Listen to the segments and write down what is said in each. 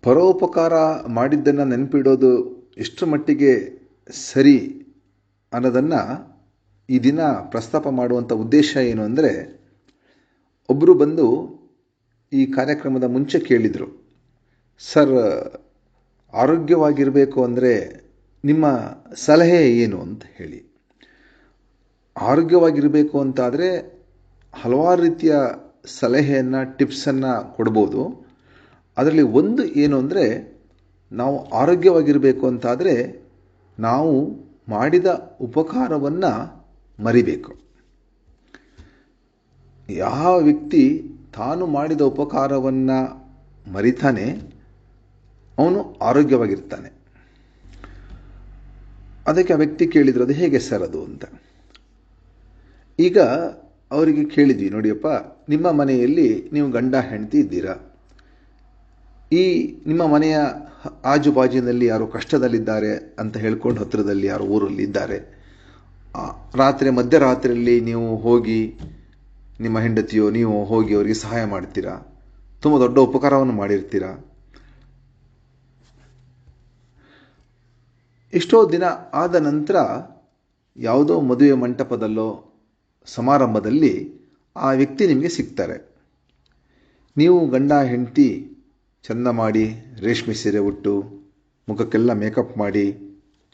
ಪರೋಪಕಾರ ಮಾಡಿದ್ದನ್ನು ನೆನಪಿಡೋದು ಎಷ್ಟರ ಮಟ್ಟಿಗೆ ಸರಿ ಅನ್ನೋದನ್ನು ಈ ದಿನ ಪ್ರಸ್ತಾಪ ಮಾಡುವಂಥ ಉದ್ದೇಶ ಏನು ಅಂದರೆ, ಒಬ್ಬರು ಬಂದು ಈ ಕಾರ್ಯಕ್ರಮದ ಮುಂಚೆ ಕೇಳಿದರು, ಸರ್ ಆರೋಗ್ಯವಾಗಿರಬೇಕು ಅಂದರೆ ನಿಮ್ಮ ಸಲಹೆ ಏನು ಅಂತ ಹೇಳಿ. ಆರೋಗ್ಯವಾಗಿರಬೇಕು ಅಂತಾದರೆ ಹಲವಾರು ರೀತಿಯ ಸಲಹೆಯನ್ನು ಟಿಪ್ಸನ್ನು ಕೊಡ್ಬೋದು. ಅದರಲ್ಲಿ ಒಂದು ಏನು ಅಂದರೆ, ನಾವು ಆರೋಗ್ಯವಾಗಿರಬೇಕು ಅಂತಾದರೆ ನಾವು ಮಾಡಿದ ಉಪಕಾರವನ್ನು ಮರಿಬೇಕು. ಯಾವ ವ್ಯಕ್ತಿ ತಾನು ಮಾಡಿದ ಉಪಕಾರವನ್ನು ಮರಿತಾನೆ ಅವನು ಆರೋಗ್ಯವಾಗಿರ್ತಾನೆ. ಅದಕ್ಕೆ ಆ ವ್ಯಕ್ತಿ ಕೇಳಿದ್ರು, ಅದು ಹೇಗೆ ಸರ್ ಅದು ಅಂತ. ಈಗ ಅವರಿಗೆ ಕೇಳಿದ್ವಿ, ನೋಡಿಯಪ್ಪ, ನಿಮ್ಮ ಮನೆಯಲ್ಲಿ ನೀವು ಗಂಡ ಹೆಂಡತಿ ಇದ್ದೀರಾ. ಈ ನಿಮ್ಮ ಮನೆಯ ಆಜುಬಾಜಿನಲ್ಲಿ ಯಾರೋ ಕಷ್ಟದಲ್ಲಿದ್ದಾರೆ ಅಂತ ಹೇಳ್ಕೊಂಡು ಹತ್ತಿರದಲ್ಲಿ ಯಾರೋ ಊರಲ್ಲಿ ಇದ್ದಾರೆ. ಮಧ್ಯರಾತ್ರಿಯಲ್ಲಿ ನೀವು ಹೋಗಿ, ನಿಮ್ಮ ಹೆಂಡತಿಯೋ ನೀವು ಹೋಗಿ ಅವರಿಗೆ ಸಹಾಯ ಮಾಡ್ತೀರಾ, ತುಂಬ ದೊಡ್ಡ ಉಪಕಾರವನ್ನು ಮಾಡಿರ್ತೀರಾ. ಎಷ್ಟೋ ದಿನ ಆದ ನಂತರ ಯಾವುದೋ ಮದುವೆ ಮಂಟಪದಲ್ಲೋ ಸಮಾರಂಭದಲ್ಲಿ ಆ ವ್ಯಕ್ತಿ ನಿಮಗೆ ಸಿಗ್ತಾರೆ. ನೀವು ಗಂಡ ಹೆಂಡತಿ ಚೆಂದ ಮಾಡಿ ರೇಷ್ಮೆ ಸೀರೆ ಉಟ್ಟು, ಮುಖಕ್ಕೆಲ್ಲ ಮೇಕಪ್ ಮಾಡಿ,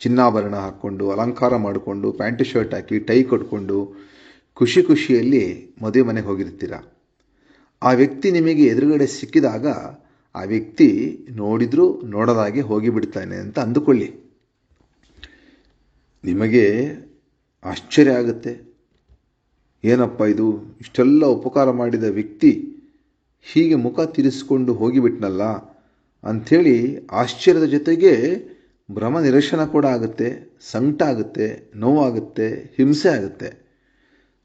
ಚಿನ್ನಾಭರಣ ಹಾಕ್ಕೊಂಡು, ಅಲಂಕಾರ ಮಾಡಿಕೊಂಡು, ಪ್ಯಾಂಟು ಶರ್ಟ್ ಹಾಕಿ, ಟೈ ಕಟ್ಕೊಂಡು ಖುಷಿಯಲ್ಲಿ ಮದುವೆ ಮನೆಗೆ ಹೋಗಿರ್ತೀರ. ಆ ವ್ಯಕ್ತಿ ನಿಮಗೆ ಎದುರುಗಡೆ ಸಿಕ್ಕಿದಾಗ ಆ ವ್ಯಕ್ತಿ ನೋಡಿದ್ರೂ ನೋಡದಾಗೆ ಹೋಗಿಬಿಡ್ತಾನೆ ಅಂತ ಅಂದುಕೊಳ್ಳಿ. ನಿಮಗೆ ಆಶ್ಚರ್ಯ ಆಗುತ್ತೆ, ಏನಪ್ಪ ಇದು, ಇಷ್ಟೆಲ್ಲ ಉಪಕಾರ ಮಾಡಿದ ವ್ಯಕ್ತಿ ಹೀಗೆ ಮುಖ ತಿರ್ಸ್ಕೊಂಡು ಹೋಗಿಬಿಟ್ನಲ್ಲ ಅಂಥೇಳಿ ಆಶ್ಚರ್ಯದ ಜೊತೆಗೆ ಭ್ರಮ ನಿರಸನ ಕೂಡ ಆಗುತ್ತೆ, ಸಂಕಟ ಆಗುತ್ತೆ, ನೋವಾಗುತ್ತೆ, ಹಿಂಸೆ ಆಗುತ್ತೆ.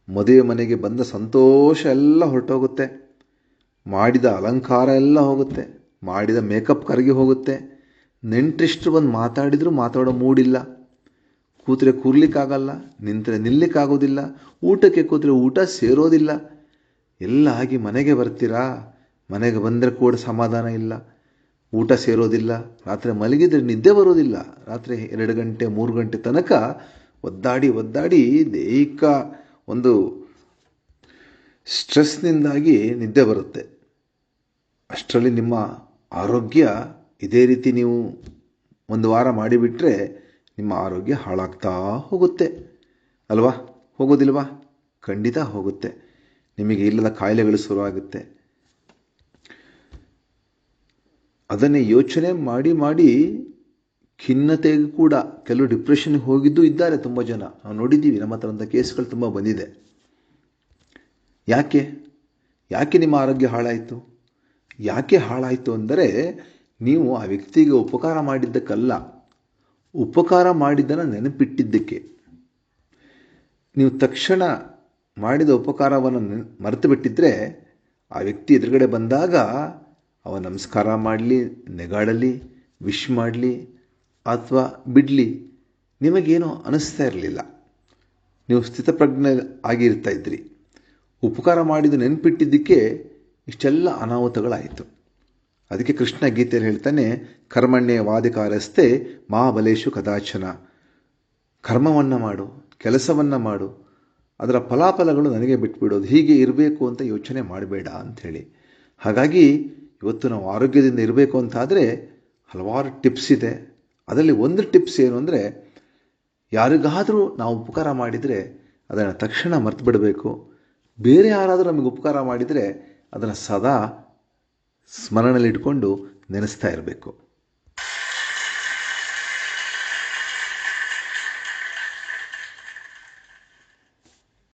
ಮದುವೆ ಮನೆಗೆ ಬಂದ ಸಂತೋಷ ಎಲ್ಲ ಹೊರಟೋಗುತ್ತೆ, ಮಾಡಿದ ಅಲಂಕಾರ ಎಲ್ಲ ಹೋಗುತ್ತೆ, ಮಾಡಿದ ಮೇಕಪ್ ಕರಗಿ ಹೋಗುತ್ತೆ. ನೆಂಟರಿಷ್ಟು ಬಂದು ಮಾತಾಡಿದರೂ ಮಾತಾಡೋ ಮೂಡಿಲ್ಲ, ಕೂತ್ರೆ ಕೂರ್ಲಿಕ್ಕಾಗಲ್ಲ, ನಿಂತರೆ ನಿಲ್ಲಕ್ಕಾಗೋದಿಲ್ಲ, ಊಟಕ್ಕೆ ಕೂತ್ರೆ ಊಟ ಸೇರೋದಿಲ್ಲ. ಎಲ್ಲ ಆಗಿ ಮನೆಗೆ ಬರ್ತೀರಾ, ಮನೆಗೆ ಬಂದರೆ ಕೂಡ ಸಮಾಧಾನ ಇಲ್ಲ, ಊಟ ಸೇರೋದಿಲ್ಲ, ರಾತ್ರಿ ಮಲಗಿದರೆ ನಿದ್ದೆ ಬರೋದಿಲ್ಲ. ರಾತ್ರಿ 2 ಗಂಟೆ 3 ಗಂಟೆ ತನಕ ಒದ್ದಾಡಿ ದೈಹಿಕ ಒಂದು ಸ್ಟ್ರೆಸ್ನಿಂದಾಗಿ ನಿದ್ದೆ ಬರುತ್ತೆ. ಅಷ್ಟರಲ್ಲಿ ನಿಮ್ಮ ಆರೋಗ್ಯ ಇದೇ ರೀತಿ ನೀವು 1 ವಾರ ಮಾಡಿಬಿಟ್ರೆ ನಿಮ್ಮ ಆರೋಗ್ಯ ಹಾಳಾಗ್ತಾ ಹೋಗುತ್ತೆ ಅಲ್ವಾ? ಹೋಗೋದಿಲ್ವಾ? ಖಂಡಿತ ಹೋಗುತ್ತೆ. ನಿಮಗೆ ಇಲ್ಲದ ಕಾಯಿಲೆಗಳು ಶುರುವಾಗುತ್ತೆ. ಅದನ್ನೇ ಯೋಚನೆ ಮಾಡಿ ಖಿನ್ನತೆಗೂ ಕೂಡ ಕೆಲವು ಡಿಪ್ರೆಷನ್ಗೆ ಹೋಗಿದ್ದು ಇದ್ದಾರೆ ತುಂಬ ಜನ. ನಾವು ನೋಡಿದ್ದೀವಿ, ನಮ್ಮ ಹತ್ರ ಅಂಥ ಕೇಸ್ಗಳು ತುಂಬ ಬಂದಿದೆ. ಯಾಕೆ ನಿಮ್ಮ ಆರೋಗ್ಯ ಹಾಳಾಯಿತು? ಯಾಕೆ ಹಾಳಾಯಿತು ಅಂದರೆ, ನೀವು ಆ ವ್ಯಕ್ತಿಗೆ ಉಪಕಾರ ಮಾಡಿದ್ದಕ್ಕಲ್ಲ, ಉಪಕಾರ ಮಾಡಿದ್ದನ್ನು ನೆನಪಿಟ್ಟಿದ್ದಕ್ಕೆ. ನೀವು ತಕ್ಷಣ ಮಾಡಿದ ಉಪಕಾರವನ್ನು ಮರೆತು ಬಿಟ್ಟಿದ್ರೆ ಆ ವ್ಯಕ್ತಿ ಎದುರುಗಡೆ ಬಂದಾಗ ಅವ ನಮಸ್ಕಾರ ಮಾಡಲಿ, ನೆಗಾಡಲಿ, ವಿಶ್ ಮಾಡಲಿ ಅಥವಾ ಬಿಡಲಿ, ನಿಮಗೇನೋ ಅನಿಸ್ತಾ ಇರಲಿಲ್ಲ. ನೀವು ಸ್ಥಿತಪ್ರಜ್ಞೆ ಆಗಿರ್ತಾ ಇದ್ರಿ. ಉಪಕಾರ ಮಾಡಿದ ನೆನಪಿಟ್ಟಿದ್ದಕ್ಕೆ ಇಷ್ಟೆಲ್ಲ ಅನಾಹುತಗಳಾಯಿತು. ಅದಕ್ಕೆ ಕೃಷ್ಣ ಗೀತೆಯಲ್ಲಿ ಹೇಳ್ತಾನೆ, ಕರ್ಮಣ್ಯೇ ವಾದಿಕಾರಸ್ತೆ ಮಾ ಬಲೇಶು ಕದಾಚನ. ಕರ್ಮವನ್ನು ಮಾಡು, ಕೆಲಸವನ್ನು ಮಾಡು, ಅದರ ಫಲಾಫಲಗಳು ನನಗೆ ಬಿಟ್ಬಿಡೋದು, ಹೀಗೆ ಇರಬೇಕು ಅಂತ ಯೋಚನೆ ಮಾಡಬೇಡ ಅಂಥೇಳಿ. ಹಾಗಾಗಿ ಇವತ್ತು ನಾವು ಆರೋಗ್ಯದಿಂದ ಇರಬೇಕು ಅಂತಾದರೆ ಹಲವಾರು ಟಿಪ್ಸ್ ಇದೆ. ಅದರಲ್ಲಿ ಒಂದು ಟಿಪ್ಸ್ ಏನು ಅಂದರೆ, ಯಾರಿಗಾದರೂ ನಾವು ಉಪಕಾರ ಮಾಡಿದರೆ ಅದನ್ನು ತಕ್ಷಣ ಮರೆತು ಬಿಡಬೇಕು. ಬೇರೆ ಯಾರಾದರೂ ನಮಗೆ ಉಪಕಾರ ಮಾಡಿದರೆ ಅದನ್ನು ಸದಾ ಸ್ಮರಣೆಯಲ್ಲಿಟ್ಕೊಂಡು ನೆನೆಸ್ತಾ ಇರಬೇಕು.